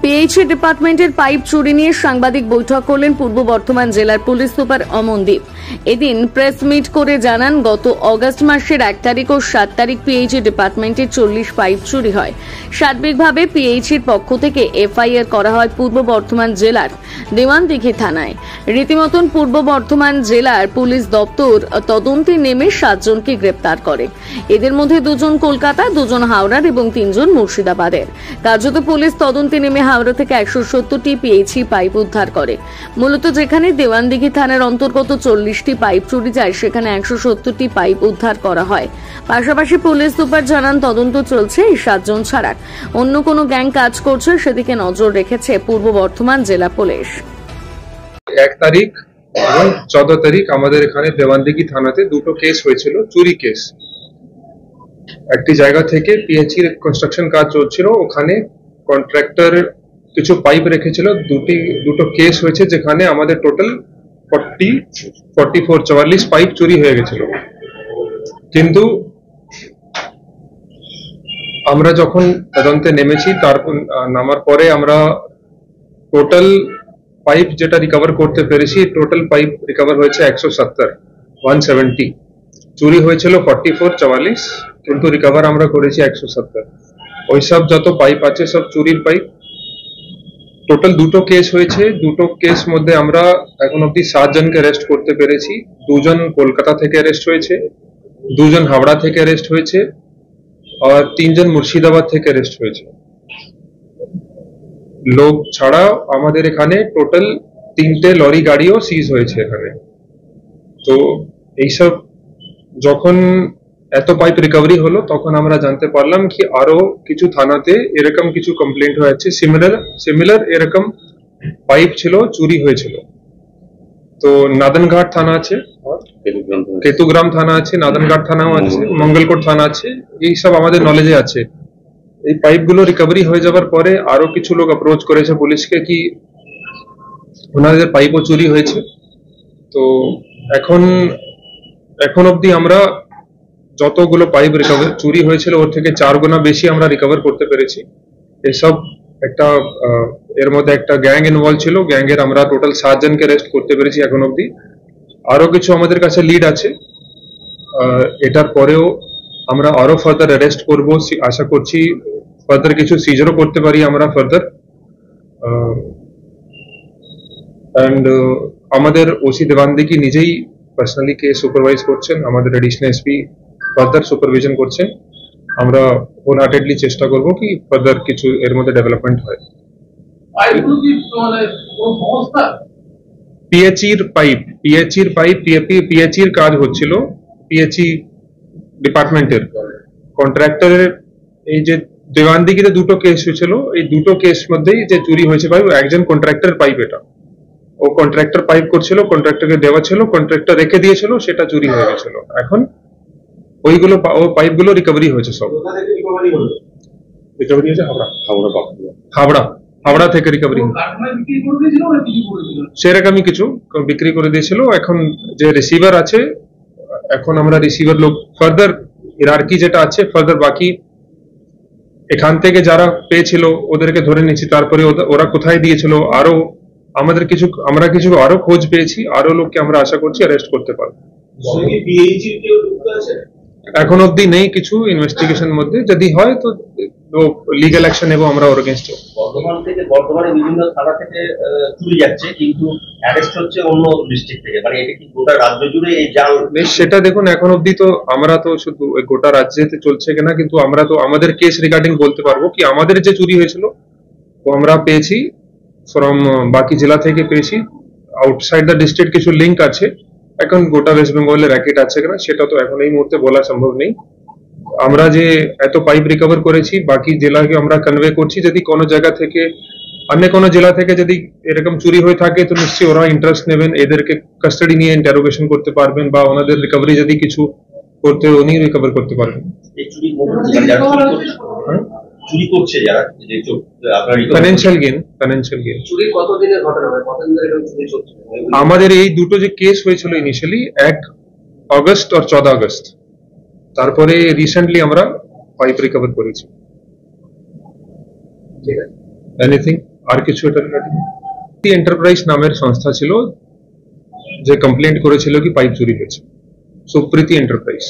PHE ডিপার্টমেন্টের pipe চুরি নিয়ে সাংবাদিক বৈঠক করলেন পূর্ব বর্ধমান জেলার পুলিশ সুপার অমনদীপ। এদিন প্রেস মিট করে জানান, গত অগস্ট মাসের 1 তারিখ ও 7 তারিখ পিএইচই ডিপার্টমেন্টের 40 পাইপ চুরি হয়। সার্বিকভাবে পিএইচির পক্ষ থেকে এফআইআর করা হয় পূর্ব বর্ধমান জেলার দেওয়ানদিঘি থানায়। রীতিমতন পূর্ব বর্ধমান জেলার পুলিশ দপ্তর তদন্তে নেমে 7 জনকে গ্রেপ্তার করে। এদের মধ্যে 2 জন কলকাতা, 2 জন হাওড়ার এবং 3 জন মুর্শিদাবাদের। কার্যত পুলিশ তদন্তে নেমে হাওড়া থেকে 170টি পিএইচই পাইপ উদ্ধার করে। মূলত যেখানে দেওয়ানদিঘি থানার অন্তর্গত 40টি পাইপ চুরি যায়, সেখানে 170টি পাইপ উদ্ধার করা হয়। পাশাপাশি পুলিশ সুপার জানান, তদন্ত চলছে। এই 7 জন ছাড়া অন্য কোনো গ্যাং কাজ করছে, সেদিকে নজর রেখেছে পূর্ব বর্ধমান জেলা পুলিশ। 1 তারিখ এবং 14 তারিখ আমাদের এখানে দেওয়ানদিঘি থানাতে 2টো কেস হয়েছিল, চুরি কেস। একটি জায়গা থেকে পিএইচির কনস্ট্রাকশন কাজ চলছিল, ওখানে কন্ট্রাক্টর কিছু পাইপ রেখেছিল। দুটো কেস হয়েছে, যেখানে আমাদের টোটাল 44 পাইপ চুরি হয়ে গেছিল। কিন্তু আমরা যখন তদন্তে নেমেছি, তারপর নামার পরে আমরা টোটাল পাইপ যেটা রিকভার করতে পেরেছি, টোটাল পাইপ রিকভার হয়েছে 170। চুরি হয়েছিল 44, কিন্তু রিকভার আমরা করেছি 170। ওই সব যত পাইপ আছে সব চুরির পাইপ। টোটাল 2টো কেস হয়েছে। 2টো কেস মধ্যে আমরা এখন অব্দি 7 জনকে অ্যারেস্ট করতে পেরেছি। 2 জন কলকাতা থেকে অ্যারেস্ট হয়েছে, 2 জন হাওড়া থেকে অ্যারেস্ট হয়েছে, আর 3 জন মুর্শিদাবাদ থেকে অ্যারেস্ট হয়েছে। লোক ছাড়া আমাদের এখানে টোটাল 3টে লরি গাড়িও সিজ হয়েছে এখানে। তো এইসব যখন এত পাইপ রিকভারি হলো, তখন আমরা জানতে পারলাম কি আরো কিছু থানাতে এরকম কিছু কমপ্লেন্ট হয়েছে, সিমিলার এরকম পাইপ ছিল, চুরি হয়েছিল। তো নাদনঘাট থানা আছে, কেতুগ্রাম থানা আছে, নাদনঘাট থানাও আছে, মঙ্গলকোট থানা আছে। এই সব আমাদের নলেজে আছে। এই পাইপগুলো রিকভারি হয়ে যাওয়ার পরে আরো কিছু লোক অ্যাপ্রোচ করেছে পুলিশকে কি ওনাদের পাইপও চুরি হয়েছে। তো এখন অব্দি আমরা যতগুলো পাইপ রিকভার চুরি হয়েছিল, ওর থেকে 4 গুণা বেশি আমরা রিকভার করতে পেরেছি। এসব একটা এর মধ্যে একটা গ্যাং ইনভলভ ছিল। গ্যাংয়ের আমরা টোটাল 7 জনকে অ্যারেস্ট করতে পেরেছি এখন অব্দি। আরো কিছু আমাদের কাছে লিড আছে। এটার পরেও আমরা আরো ফার্দার অ্যারেস্ট করব, আশা করছি। ফার্দার কিছু সিজারও করতে পারি আমরা ফার্দার। অ্যান্ড আমাদের ওসি দেওয়ানদিঘি নিজেই পার্সোনালি কেস সুপারভাইজ করছেন, আমাদের এডিশনাল এসপি ফার্দার সুপারভিশন করছেন। আমরা হোল হার্টেডলি চেষ্টা করব কি ফার্দার কিছু এর মধ্যে ডেভেলপমেন্ট হয়। পিএইচির কাজ হচ্ছিল, পিএইচই ডিপার্টমেন্টের কন্ট্রাক্টরের। এই যে দেওয়ানদিঘিতে 2টো কেস হয়েছিল, এই 2টো কেস মধ্যেই যে চুরি হয়েছে পাইপ, একজন কন্ট্রাক্টর পাইপ, এটা ও কন্ট্রাক্টর পাইপ করছিল, কন্ট্রাক্টরকে দেওয়া ছিল, কন্ট্রাক্টর রেখে দিয়েছিল, সেটা চুরি হয়ে গেছিল। এখন ওইগুলো পাইপগুলো রিকভারি হয়েছে, সব রিকভারি হয়েছে হাওড়া থেকে রিকভারি। সেরকমই কিছু বিক্রি করে দিয়েছিল। এখন যে রিসিভার আছে, এখন আমরা রিসিভার লোক ফার্দার হিরার্কি যেটা আছে, ফার্দার বাকি এখান থেকে যারা পেয়েছিল ওদেরকে ধরে নিয়েছি। তারপরে ওরা কোথায় দিয়েছিল আরো আমরা কিছু আরো খোঁজ পেয়েছি। আরো লোককে আমরা আশা করছি অ্যারেস্ট করতে পারবো। এখন অব্দি নেই কিছু ইনভেস্টিগেশন মধ্যে, যদি হয় তো লিগ্যাল অ্যাকশন নেব আমরা ওর এগেইনস্টে। বর্তমানে বিভিন্ন থানা থেকে চুরি যাচ্ছে, কিন্তু অ্যারেস্ট হচ্ছে অন্য ডিস্ট্রিক্ট থেকে। মানে এটা কি গোটা রাজ্য জুড়ে এই জাল? সেটা দেখুন, এখন অব্দি তো আমরা তো শুধু গোটা রাজ্যেতে চলছে কিনা, কিন্তু আমরা তো আমাদের কেস রিগার্ডিং বলতে পারবো কি আমাদের যে চুরি হয়েছিল ও আমরা পেয়েছি ফ্রম বাকি জেলা থেকে পেয়েছি। আউটসাইড দ্য ডিস্ট্রিক্ট কিছু লিঙ্ক আছে। এখন গোটা ওয়েস্ট বেঙ্গলের র্যাকেট আছে কিনা সেটা তো এখন এই মুহূর্তে বলা সম্ভব নেই। আমরা যে এত পাইপ রিকভার করেছি, বাকি জেলাকে আমরা কনভে করছি। যদি কোনো জায়গা থেকে অন্য কোনো জেলা থেকে যদি এরকম চুরি হয়ে থাকে, তো নিশ্চয়ই ওরা ইন্টারেস্ট নেবেন, এদেরকে কাস্টাডি নিয়ে ইন্টারোগেশন করতে পারবেন, বা ওনাদের রিকভারি যদি কিছু করতে উনি রিকভার করতে পারবেন। চুরি করছে যারা, ফাইন্যান্সিয়াল গেইন। চুরি কতদিনের ঘটনা, কতদিন ধরে চুরি চলছে? আমাদের এই 2টো যে কেস হয়েছিল ইনিশিয়ালি 1 আগস্ট আর 14 আগস্ট, তারপরে রিসেন্টলি আমরা পাইপ রিকভার করেছি। এনিথিং আর কিছু এটা রিগার্ডিং এন্টারপ্রাইজ নামের সংস্থা ছিল যে কমপ্লেন্ট করেছিল কি পাইপ চুরি হয়েছে, সুপ্রীতি এন্টারপ্রাইজ।